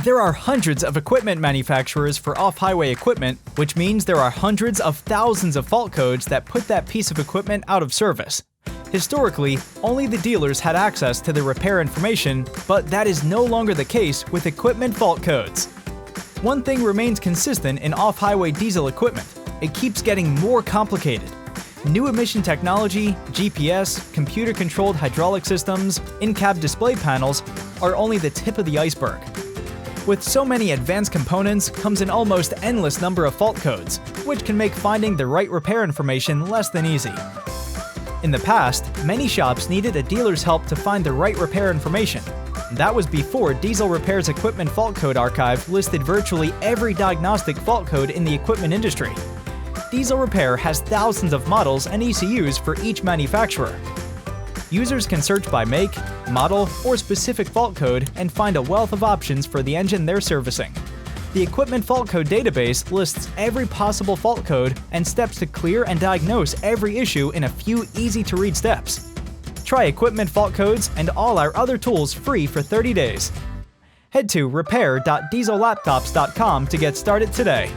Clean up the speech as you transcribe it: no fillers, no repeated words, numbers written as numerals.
There are hundreds of equipment manufacturers for off-highway equipment, which means there are hundreds of thousands of fault codes that put that piece of equipment out of service. Historically, only the dealers had access to the repair information, but that is no longer the case with equipment fault codes. One thing remains consistent in off-highway diesel equipment: it keeps getting more complicated. New emission technology, GPS, computer-controlled hydraulic systems, in-cab display panels are only the tip of the iceberg. With so many advanced components comes an almost endless number of fault codes, which can make finding the right repair information less than easy. In the past, many shops needed a dealer's help to find the right repair information. That was before Diesel Repair's Equipment Fault Code Archive listed virtually every diagnostic fault code in the equipment industry. Diesel Repair has thousands of models and ECUs for each manufacturer. Users can search by make, model, or specific fault code and find a wealth of options for the engine they're servicing. The Equipment Fault Code database lists every possible fault code and steps to clear and diagnose every issue in a few easy-to-read steps. Try Equipment Fault Codes and all our other tools free for 30 days. Head to repair.diesellaptops.com to get started today.